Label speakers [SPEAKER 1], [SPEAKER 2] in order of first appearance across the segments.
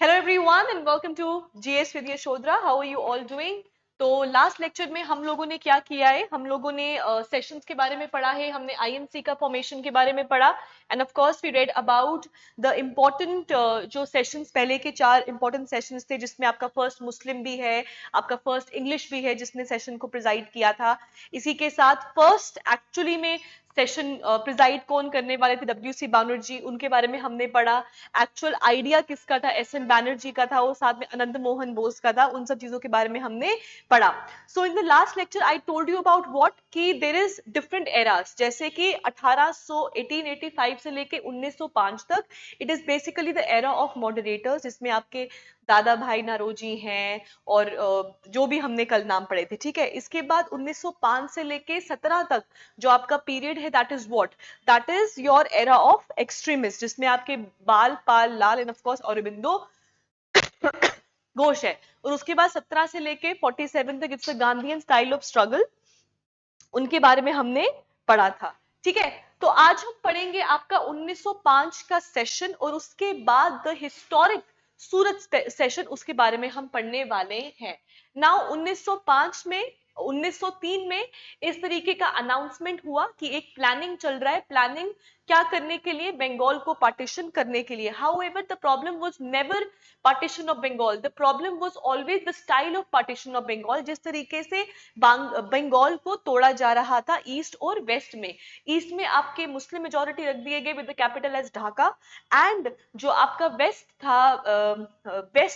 [SPEAKER 1] Hello everyone and welcome to GS with Yashodhara. How are you all doing? तो last lecture में हम लोगों ने क्या किया है, हम लोगों ने सेशंस के बारे में पढ़ा है, हमने आईएनसी का फॉर्मेशन के बारे में पढ़ा and of course we read about the important जो सेशंस, पहले के 4 इम्पोर्टेंट सेशंस थे जिसमें आपका फर्स्ट मुस्लिम भी है, आपका फर्स्ट इंग्लिश भी है जिसने सेशन को प्रिजाइड किया था। इसी के साथ फर्स्ट एक्चुअली में सेशन प्रिजाइड कौन करने वाले थे, WC बैनर्जी, उनके बारे में हमने पढ़ा। एक्चुअल आइडिया किसका था, SN बैनर्जी का था, और साथ में अनंत मोहन बोस का था। उन सब चीजों के बारे में हमने पढ़ा। So in the last lecture I told you about what कि देयर इज डिफरेंट एरास, जैसे कि 1885 से लेके 1905 तक it is basically the era of moderators, जिसमें आपके दादा भाई नारोजी हैं और जो भी हमने कल नाम पढ़े थे। ठीक है, इसके बाद 1905 से लेके 17 तक जो आपका पीरियड है that is what, that is your era of extremist, जिसमें आपके Bal Pal Lal and of course Aurobindo Ghosh है। और उसके बाद 17 से लेके 47 तक it's Gandhian style of struggle, उनके बारे में हमने पढ़ा था। ठीक है, तो आज हम पढ़ेंगे आपका 1905 का सेशन और उसके बाद द हिस्टोरिक सूरत सेशन, उसके बारे में हम पढ़ने वाले हैं। नाउ 1905 में 1903 में इस तरीके का अनाउंसमेंट हुआ कि एक प्लानिंग चल रहा है, प्लानिंग क्या करने के लिए, बंगाल को पार्टीशन करने के लिए। However the problem was never partition of Bengal, the problem was always the style of partition of Bengal, जिस तरीके से बंगाल को तोड़ा जा रहा था ईस्ट और वेस्ट में। ईस्ट में आपके मुस्लिम मेजोरिटी रख दिए गए with the capital as Dhaka, एंड जो आपका वेस्ट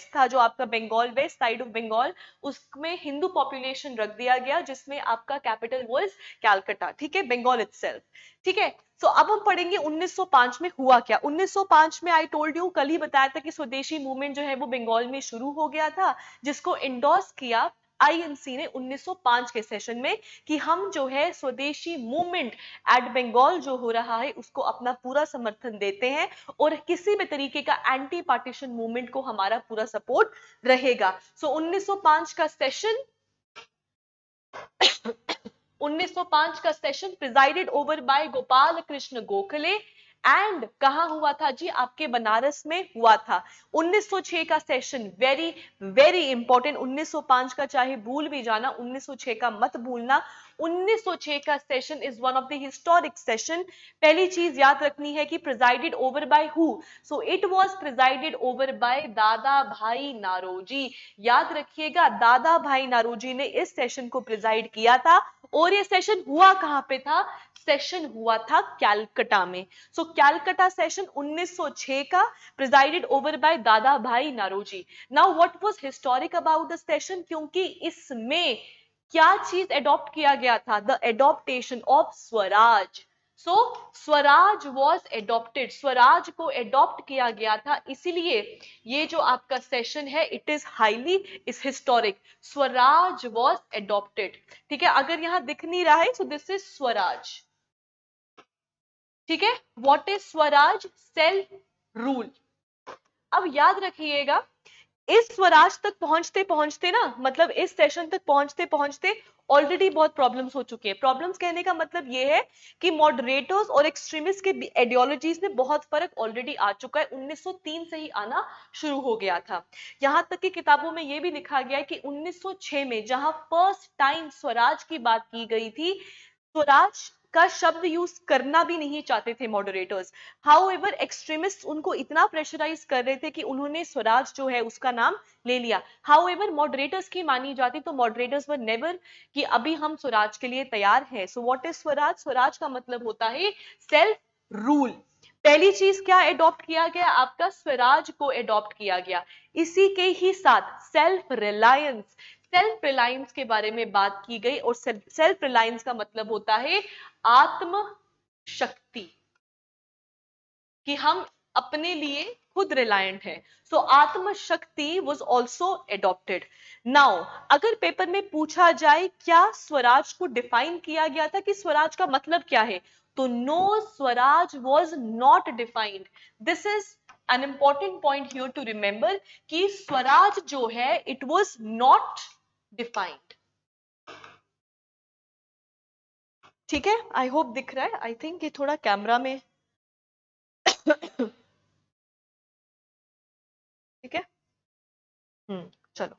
[SPEAKER 1] था जो आपका Bengal, west side of Bengal, उसमें हिंदू पॉपुलेशन रख दिया गया, जिसमें आपका कैपिटल वाज कैलकाटा। ठीक है, बंगाल इटसेल्फ। ठीक है, सो अब हम पढ़ेंगे 1905 में हुआ क्या। 1905 में आई टोल्ड यू, कल ही बताया था कि स्वदेशी मूवमेंट जो है वो बंगाल में शुरू हो गया था, जिसको इंडोर्स किया आईएनसी ने 1905 के सेशन में कि हम जो है स्वदेशी मूवमेंट एट बंगाल जो हो रहा है उसको अपना पूरा समर्थन देते हैं और किसी भी तरीके का एंटी पार्टीशन मूवमेंट को हमारा पूरा सपोर्ट रहेगा। सो 1905 का सेशन 1905 का session presided over by Gopal Krishna Gokhale, and कहां हुआ था जी, आपके बनारस में हुआ था। 1906 का सेशन वेरी वेरी इंपॉर्टेंट, 1905 का चाहे भूल भी जाना, 1906 का मत भूलना। 1906 का session is one of the historic session. पहली चीज याद रखनी है कि presided over by who, so it was presided over by Dadabhai Naoroji. याद रखिएगा, दादा भाई नारोजी ने इस सेशन को प्रिजाइड किया था। और ये सेशन हुआ कहां पे था, सेशन हुआ था कैलकाटा में। सो कैलकाटा सेशन 1906 का, presided over by Dadabhai Naoroji. Now what was historic about the session, क्योंकि इसमें क्या चीज एडॉप्ट किया गया था, the adoption of Swaraj. So Swaraj was adopted, Swaraj को एडॉप्ट किया गया था, इसीलिए ये जो आपका सेशन है it is highly is historic. Swaraj was adopted. ठीक है, अगर यहां दिख नहीं रहा है, सो दिस इज स्वराज। ठीक है, what is Swaraj, self rule. अब याद रखिएगा, इस स्वराज तक पहुंचते पहुंचते ना, मतलब इस सेशन तक पहुंचते पहुंचते ऑलरेडी बहुत प्रॉब्लम्स हो चुके हैं। प्रॉब्लम्स कहने का मतलब ये है कि मॉडरेटर्स और एक्सट्रीमिस्ट के आइडियोलॉजीज में बहुत फर्क ऑलरेडी आ चुका है, 1903 से ही आना शुरू हो गया था। यहां तक कि किताबों में यह भी लिखा गया है कि 1906 में जहां फर्स्ट टाइम स्वराज की बात की गई थी, स्वराज का शब्द यूज करना भी नहीं चाहते थे मॉडरेटर्स। हाउएवर एक्सट्रीमिस्ट उनको इतना प्रेशराइज कर रहे थे कि उन्होंने स्वराज जो है उसका नाम ले लिया। हाउएवर मॉडरेटर्स की मानी जाती तो मॉडरेटर्स वर नेवर कि अभी हम स्वराज के लिए तैयार हैं। So what is Swaraj, Swaraj का मतलब होता है सेल्फ रूल। पहली चीज क्या एडॉप्ट किया गया, आपका स्वराज को एडॉप्ट किया गया। इसी के ही साथ सेल्फ रिलायंस, सेल्फ रिलायंस के बारे में बात की गई। और सेल्फ रिलायंस का मतलब होता है आत्म शक्ति, कि हम अपने लिए खुद रिलायंट हैं। सो आत्मशक्ति वाज आल्सो एडॉप्टेड। नाउ अगर पेपर में पूछा जाए क्या स्वराज को डिफाइन किया गया था कि स्वराज का मतलब क्या है, तो no, Swaraj was not defined. This is an important point here to remember कि स्वराज जो है इट वाज नॉट डिफाइंड। ठीक है, आई होप दिख रहा है, आई थिंक ये थोड़ा कैमरा में ठीक है। चलो,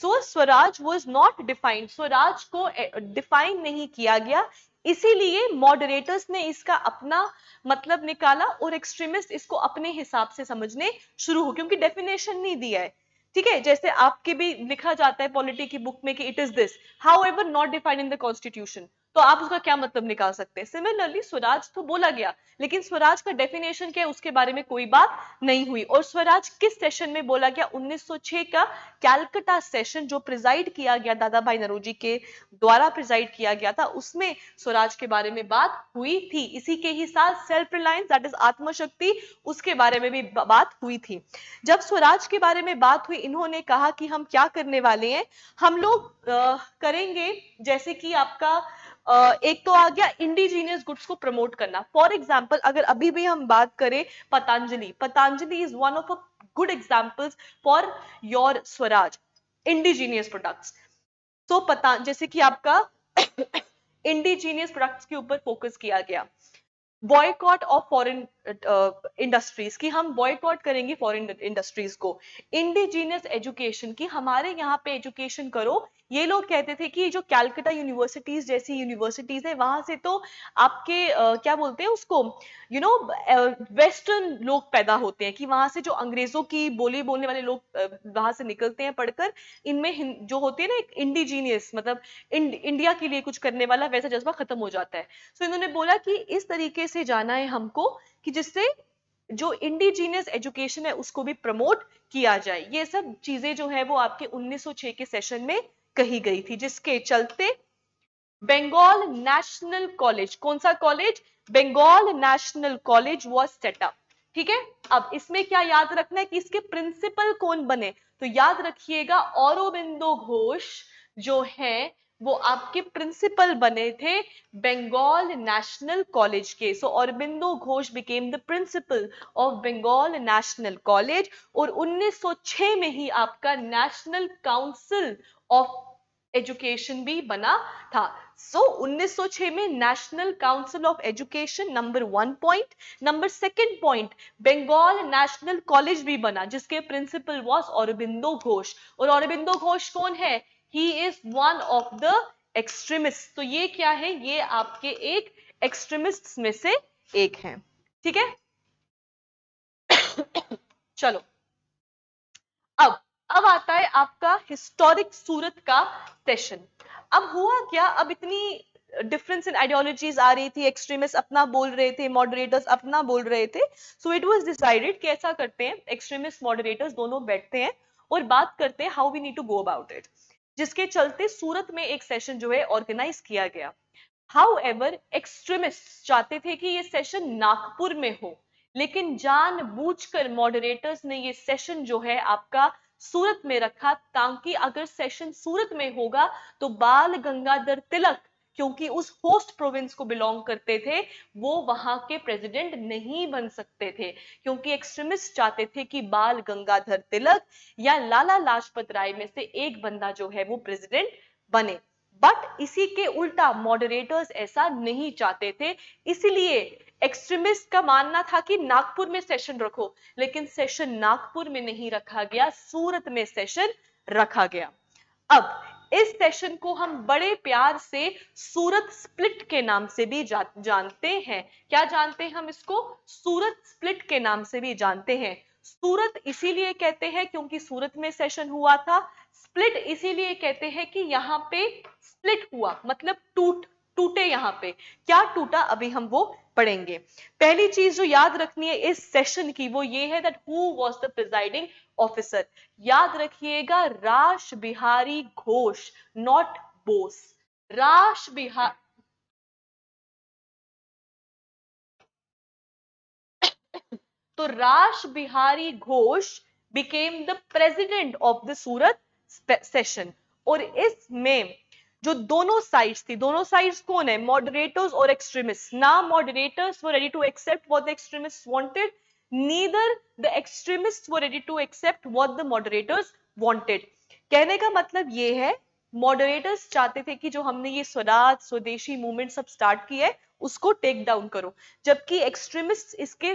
[SPEAKER 1] so Swaraj was not defined, Swaraj को डिफाइन नहीं किया गया, इसीलिए मॉडरेटर्स ने इसका अपना मतलब निकाला और एक्सट्रीमिस्ट इसको अपने हिसाब से समझने शुरू हो, क्योंकि डेफिनेशन नहीं दिया है। ठीक है, जैसे आपके भी लिखा जाता है पॉलिटी की बुक में कि it is this, how ever not defined in the constitution, तो आप उसका क्या मतलब निकाल सकते हैं। सिमिलरली स्वराज तो बोला गया, लेकिन स्वराज का डेफिनेशन क्या है उसके बारे में कोई बात नहीं हुई। और स्वराज किस सेशन में बोला गया, 1906 का कैलकटा सेशन जो प्रिजाइड किया गया दादा भाई नौरोजी के द्वारा प्रिजाइड किया गया था, उसमें स्वराज के बारे में बात हुई थी। इसी के ही साथ सेल्फ रिलायंस दैट इज आत्मशक्ति, उसके बारे में भी बात हुई थी। जब स्वराज के बारे में बात हुई, इन्होंने कहा कि हम क्या करने वाले हैं, हम लोग करेंगे जैसे कि आपका एक तो आ गया इंडिजीनियस गुड्स को प्रमोट करना। फॉर एग्जाम्पल अगर अभी भी हम बात करें Patanjali, Patanjali is one of a good examples for your Swaraj indigenous products. तो पता जैसे कि आपका इंडिजीनियस प्रोडक्ट्स के ऊपर फोकस किया गया। बॉयकॉट ऑफ फॉरेन इंडस्ट्रीज की हम बॉयकॉट करेंगे फॉरेन इंडस्ट्रीज को। इंडिजीनियस एजुकेशन की हमारे यहाँ पे एजुकेशन करो। ये लोग कहते थे कि जो कैलकटा यूनिवर्सिटीज जैसी यूनिवर्सिटीज है वहां से तो आपके क्या बोलते हैं उसको, यू नो, वेस्टर्न लोग पैदा होते हैं, कि वहां से जो अंग्रेजों की बोली बोलने वाले लोग वहां से निकलते हैं पढ़कर, इनमें जो होती है ना एक इंडिजीनियस मतलब इंडिया के लिए कुछ करने वाला वैसा जज्बा खत्म हो जाता है। तो इन्होंने बोला कि इस तरीके से जाना है हमको कि जिससे जो इंडिजीनियस एजुकेशन है उसको भी प्रमोट किया जाए। ये सब चीजें जो है वो आपके 1906 के सेशन में कही गई थी, जिसके चलते बंगाल नेशनल कॉलेज, कौन सा college, Bengal national college was set up. ठीक है, अब इसमें क्या याद रखना है कि इसके प्रिंसिपल कौन बने, तो याद रखिएगा औरोबिंदो घोष जो है वो आपके प्रिंसिपल बने थे बंगाल नेशनल कॉलेज के। So Aurobindo Ghosh became the principal of Bengal national college, और 1906 में ही आपका नेशनल काउंसिल ऑफ एजुकेशन भी बना था। सो 1906 में national council of education, number 1 point. Number 2 point, Bengal national college भी बना जिसके प्रिंसिपल वाज औरोबिंदो घोष। और औरोबिंदो घोष कौन है, he is one of the extremist. तो ये क्या है, ये आपके एक एक्सट्रीमिस्ट में से एक है। ठीक है चलो, अब आता है आपका हिस्टोरिक सूरत का सेशन। अब हुआ क्या, अब इतनी डिफरेंस इन आइडियोलॉजीज आ रही थी, एक्सट्रीमिस्ट अपना बोल रहे थे, मॉडरेटर्स अपना बोल रहे थे। सो इट वाज डिसाइडेड कि ऐसा करते हैं, एक्सट्रीमिस्ट मॉडरेटर्स दोनों बैठते हैं और बात करते हैं how we need to go about it, जिसके चलते सूरत में एक सेशन जो है ऑर्गेनाइज किया गया। हाउएवर एक्सट्रीमिस्ट चाहते थे कि ये सेशन नागपुर में हो, लेकिन जानबूझकर मॉडरेटर्स ने ये सेशन जो है आपका सूरत में रखा, ताकि अगर सेशन सूरत में होगा तो बाल गंगाधर तिलक, क्योंकि उस होस्ट प्रोविंस को बिलोंग करते थे, वो वहां के प्रेसिडेंट नहीं बन सकते थे, क्योंकि एक्सट्रीमिस्ट चाहते थे कि बाल गंगाधर तिलक या लाला लाजपत राय में से एक बंदा जो है वो प्रेसिडेंट बने। बट इसी के उल्टा मॉडरेटर्स ऐसा नहीं चाहते थे, इसलिए एक्सट्रीमिस्ट का मानना था कि नागपुर में सेशन रखो, लेकिन सेशन नागपुर में नहीं रखा गया, सूरत में सेशन रखा गया। अब इस सेशन को हम बड़े प्यार से सूरत स्प्लिट के नाम से भी जानते हैं। क्या जानते हैं हम इसको, सूरत स्प्लिट के नाम से भी जानते हैं। सूरत इसीलिए कहते हैं क्योंकि सूरत में सेशन हुआ था, स्प्लिट इसीलिए कहते हैं कि यहाँ पे स्प्लिट हुआ, मतलब टूटे। यहाँ पे क्या टूटा अभी हम वो पढ़ेंगे। पहली चीज जो याद रखनी है इस सेशन की वो ये है that who was the presiding officer. याद रखिएगा रास बिहारी घोष, नॉट बोस। रास बिहार तो रास Bihari Ghosh became the president of the Surat session. और इसमें जो दोनों साइड्स थी, दोनों साइड्स कौन है, मॉडरेटर्स और एक्सट्रीमिस्ट। ना moderators were ready to accept what the extremist wanted, neither the extremist were ready to accept what the moderators wanted. कहने का मतलब ये है, मॉडरेटर्स चाहते थे कि जो हमने ये स्वराज स्वदेशी मूवमेंट सब स्टार्ट की है उसको टेक डाउन करो, जबकि एक्सट्रीमिस्ट इसके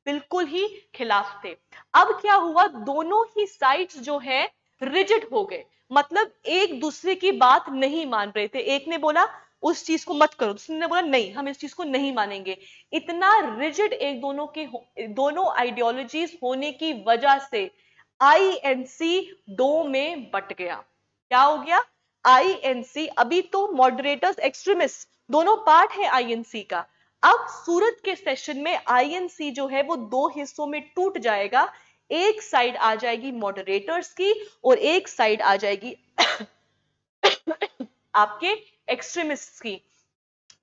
[SPEAKER 1] बिल्कुल ही खिलाफ थे। अब क्या हुआ, दोनों ही साइड्स जो है रिजिड हो गए, मतलब एक दूसरे की बात नहीं मान रहे थे। एक ने बोला उस चीज को मत करो, दूसरे ने बोला नहीं हम इस चीज को नहीं मानेंगे। इतना रिजिड एक दोनों के दोनों आइडियोलॉजीज होने की वजह से आईएनसी दो में बट गया। क्या हो गया? आईएनसी, अभी तो मॉडरेटर्स एक्सट्रीमिस्ट दोनों पार्ट है आईएनसी का। अब सूरत के सेशन में आईएनसी जो है वो दो हिस्सों में टूट जाएगा। एक साइड आ जाएगी मॉडरेटर्स की और एक साइड आ जाएगी आपके एक्सट्रीमिस्ट की।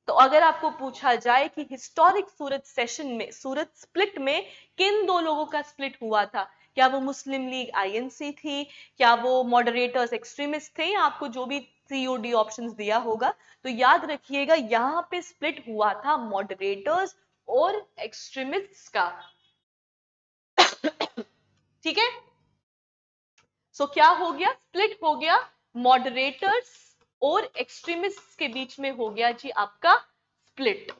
[SPEAKER 1] तो अगर आपको पूछा जाए कि हिस्टोरिक सूरत सेशन में, सूरत स्प्लिट में किन दो लोगों का स्प्लिट हुआ था, क्या वो मुस्लिम लीग आईएनसी थी, क्या वो मॉडरेटर्स एक्सट्रीमिस्ट थे, या आपको जो भी सीओडी ऑप्शंस दिया होगा, तो याद रखिएगा यहां पे स्प्लिट हुआ था मॉडरेटर्स और एक्सट्रीमिस्ट्स का। ठीक है, सो क्या हो गया? स्प्लिट हो गया मॉडरेटर्स और एक्सट्रीमिस्ट्स के बीच में हो गया जी आपका स्प्लिट।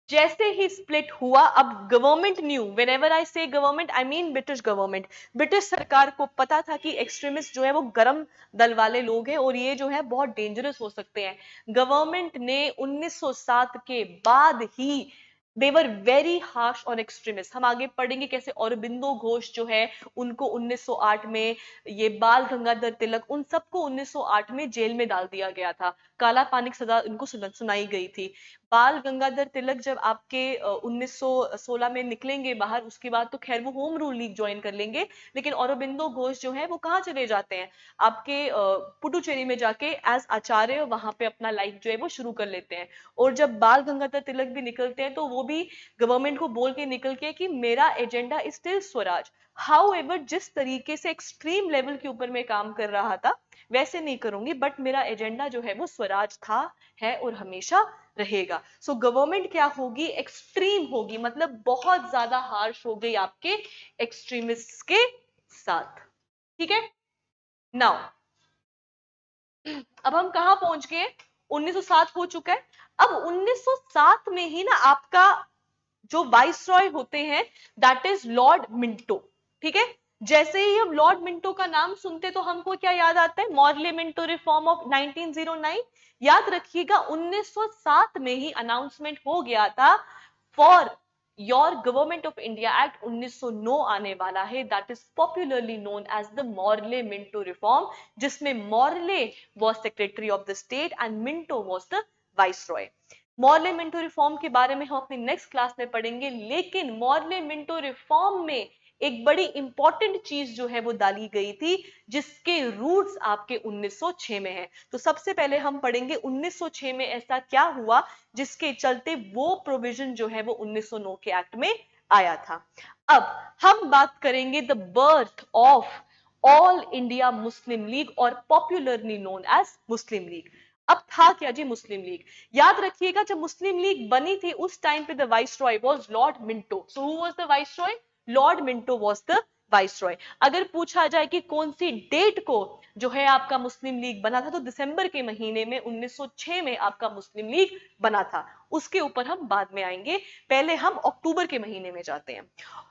[SPEAKER 1] जैसे ही स्प्लिट हुआ, अब government knew, whenever I say government I mean British government, British सरकार को पता था कि एक्सट्रीमिस्ट जो है वो गरम दल वाले लोग हैं और ये जो है बहुत डेंजरस हो सकते हैं। गवर्नमेंट ने 1907 के बाद ही they were very harsh on extremist. हम आगे पढ़ेंगे कैसे औरबिंदो घोष जो है उनको 1908 में, ये बाल गंगाधर तिलक, उन सबको 1908 में जेल में डाल दिया गया था, काला पानी की सजा उनको सुनाई गई थी। बाल गंगाधर तिलक जब आपके 1916 में निकलेंगे बाहर, उसके बाद तो खैर वो होम रूल लीग ज्वाइन कर लेंगे, लेकिन औरबिंदो घोष जो है वो कहाँ चले जाते हैं? आपके पुडुचेरी में जाके एज आचार्य वहां पे अपना लाइफ जो है वो शुरू कर लेते हैं। और जब बाल गंगाधर तिलक भी निकलते हैं तो वो भी गवर्नमेंट को बोल के निकल के कि मेरा agenda is still Swaraj. However जिस तरीके से एक्सट्रीम लेवल के ऊपर मैं काम कर रहा था वैसे नहीं करूंगी, बट मेरा एजेंडा जो है वो स्वराज था, है और हमेशा रहेगा। सो गवर्नमेंट क्या होगी? एक्सट्रीम होगी, मतलब बहुत ज्यादा हार्श हो गई आपके एक्सट्रीमिस्ट के साथ। ठीक है, नाउ अब हम कहां पहुंच गए? 1907 हो चुका है। अब 1907 में ही ना आपका जो वाइसरॉय होते हैं दैट इज लॉर्ड मिंटो। ठीक है, जैसे ही हम लॉर्ड मिंटो का नाम सुनते तो हमको क्या याद आता है? Morley Minto reform of 1909। याद रखिएगा 1907 में ही अनाउंसमेंट हो गया था for your government of India act 1909 आने वाला है, that is popularly known as the Morley Minto reform, जिसमें Morley was secretary of the state and Minto was the viceroy. Morley Minto reform के बारे में हम अपनी नेक्स्ट क्लास में पढ़ेंगे, लेकिन मॉर्ले मिंटो रिफॉर्म में एक बड़ी इंपॉर्टेंट चीज जो है वो डाली गई थी, जिसके रूट्स आपके 1906 में हैं। तो सबसे पहले हम पढ़ेंगे 1906 में ऐसा क्या हुआ जिसके चलते वो प्रोविजन जो है वो 1909 के एक्ट में आया था। अब हम बात करेंगे the birth of all India Muslim league और पॉपुलरली नोन एज मुस्लिम लीग। अब था क्या जी मुस्लिम लीग? याद रखिएगा जब मुस्लिम लीग बनी थी उस टाइम पे the viceroy was Lord Minto. So who was the viceroy? Lord Minto was the viceroy. अगर पूछा जाए कि कौन सी डेट को जो है आपका मुस्लिम लीग बना था, तो दिसंबर के महीने में 1906 में आपका मुस्लिम लीग बना था। उसके ऊपर हम बाद में आएंगे, पहले हम अक्टूबर के महीने में जाते हैं।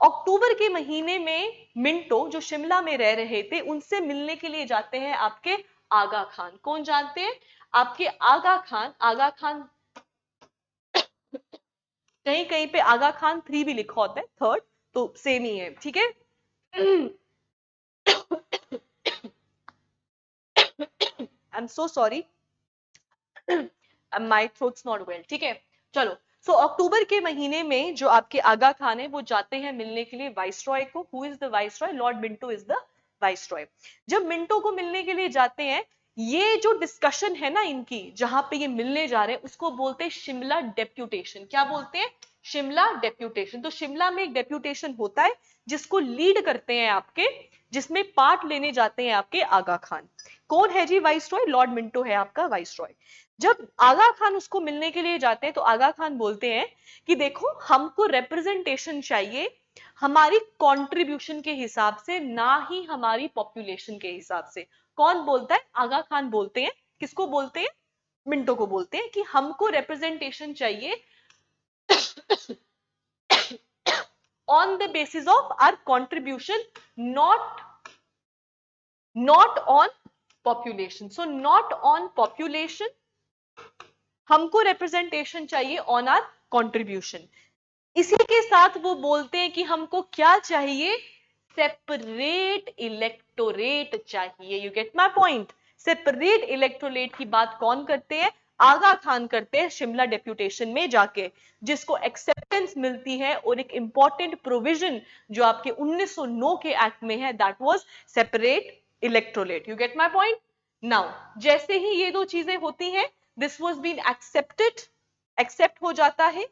[SPEAKER 1] अक्टूबर के महीने में मिंटो जो शिमला में रह रहे थे उनसे मिलने के लिए जाते हैं आपके आगा खान। कौन जानते हैं? आपके आगा खान। आगा खान कहीं कहीं पे आगा खान 3 भी लिखा होता है, थर्ड, तो सेम ही है। ठीक है, I am so sorry, my throats not well. ठीक है, चलो। सो अक्टूबर के महीने में जो आपके आगा खान है वो जाते हैं मिलने के लिए वाइसरॉय को। Who is the viceroy? Lord Minto is the viceroy. जब मिंटो को मिलने के लिए जाते हैं, ये जो डिस्कशन है ना इनकी, जहां पे ये मिलने जा रहे हैं, उसको बोलते हैं शिमला डेप्यूटेशन। क्या बोलते हैं? शिमला डेप्यूटेशन। तो शिमला में एक डेप्यूटेशन होता है जिसको लीड करते हैं आपके, जिसमें पार्ट लेने जाते हैं आपके आगा खान। कौन है जी वाइसरॉय? लॉर्ड मिंटो है आपका वाइसरॉय। जब आगा खान उसको मिलने के लिए जाते हैं तो आगा खान बोलते हैं कि देखो हमको रिप्रेजेंटेशन चाहिए हमारी कंट्रीब्यूशन के हिसाब से, ना ही हमारी पॉपुलेशन के हिसाब से। कौन बोलता है? आगा खान बोलते हैं। किसको बोलते हैं? मिंटो को बोलते हैं कि हमको रिप्रेजेंटेशन चाहिए on the basis of our contribution, not not on population. So not on population, हमको रिप्रेजेंटेशन चाहिए ऑन आर कंट्रीब्यूशन. इसी के साथ वो बोलते हैं कि हमको क्या चाहिए, सेपरेट इलेक्टोरेट चाहिए. You get my point. Separate electorate की बात कौन करते हैं, आगा खान करते हैं शिमला डेप्यूटेशन में जाके, जिसको एक्सेप्टेंस मिलती है. और एक इंपॉर्टेंट प्रोविजन जो आपके 1909 के एक्ट में है, that was separate electorate. You get my point. Now जैसे ही ये दो चीजें होती हैं, this was been accepted, accept हो जाता है.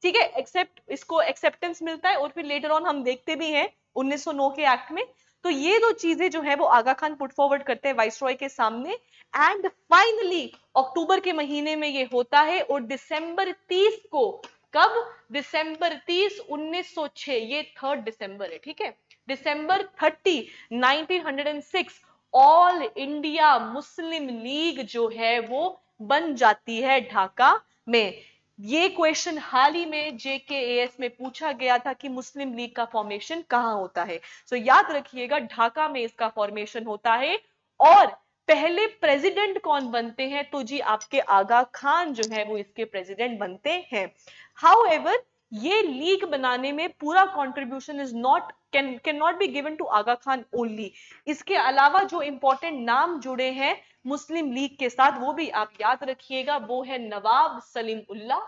[SPEAKER 1] ठीक है, एक्सेप्ट, इसको एक्सेप्टेंस मिलता है. और फिर लेटर ऑन हम देखते भी हैं 1909 के एक्ट में. तो ये दो चीजें जो है वो आगा खान पुट फॉरवर्ड करते हैं वाइसरॉय के सामने. एंड फाइनली अक्टूबर के महीने में ये होता है. और दिसंबर 30 को, कब, दिसंबर 30 1906, ये 3 दिसंबर है. ठीक है, दिसंबर 30 1906 ऑल इंडिया मुस्लिम लीग जो है वो बन जाती है ढाका में. ये क्वेश्चन हाल ही में जेकेएएस में पूछा गया था कि मुस्लिम लीग का फॉर्मेशन कहां होता है. सो याद रखिएगा, ढाका में इसका फॉर्मेशन होता है. और पहले प्रेसिडेंट कौन बनते हैं, तो जी आपके आगा खान जो है वो इसके प्रेसिडेंट बनते हैं. हाउएवर, ये लीग बनाने में पूरा contribution is not, can not be given to Aga Khan only. इसके अलावा जो इंपॉर्टेंट नाम जुड़े हैं मुस्लिम लीग के साथ, वो भी आप याद रखिएगा. वो है नवाब सलीम उल्लाह,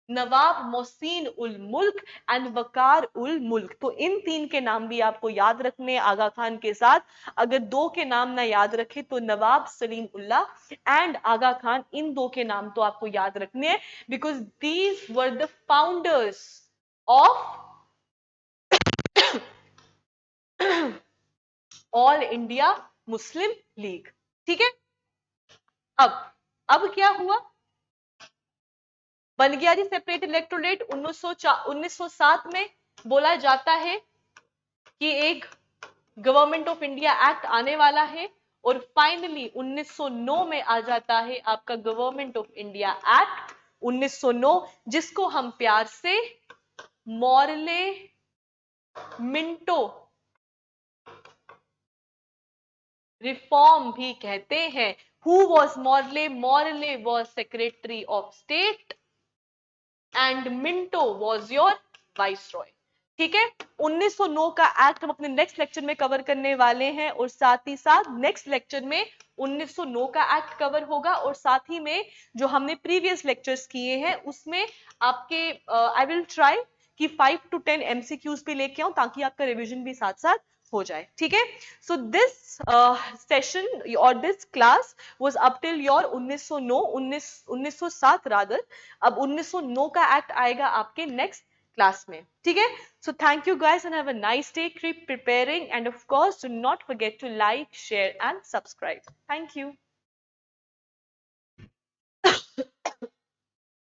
[SPEAKER 1] नवाब मोहसिन उल मुल्क एंड वकार उल मुल्क. तो इन तीन के नाम भी आपको याद रखने आगा खान के साथ. अगर दो के नाम ना याद रखे तो नवाब सलीम उल्लाह एंड आगा खान, इन दो के नाम तो आपको याद रखने हैं, because these were the founders of all India Muslim league. ठीक है. अब क्या हुआ, बन गया जी सेपरेट इलेक्टोरेट. 1907 में बोला जाता है कि एक गवर्नमेंट ऑफ इंडिया एक्ट आने वाला है. और फाइनली 1909 में आ जाता है आपका गवर्नमेंट ऑफ इंडिया एक्ट 1909, जिसको हम प्यार से मॉर्ले मिंटो रिफॉर्म भी कहते हैं. Who was Morley, Morley was secretary of state and Minto was your viceroy. ठीक है. 1909 का एक्ट हम अपने नेक्स्ट लेक्चर में कवर करने वाले हैं. और साथ ही साथ नेक्स्ट लेक्चर में 1909 का एक्ट कवर होगा. और साथ ही में जो हमने प्रीवियस लेक्चर्स किए हैं उसमें आपके आई विल ट्राई कि 5 to 10 एमसीक्यूज भी लेके आऊं, ताकि आपका रिवीजन भी साथ साथ हो जाए. ठीक है. सो दिस सेशन और this class was up till your 1909 1907 rather. अब 1909 का एक्ट आएगा आपके नेक्स्ट क्लास में. ठीक है. So thank you guys and have a nice day. Keep preparing and of course do not forget to like, share and subscribe. Thank you.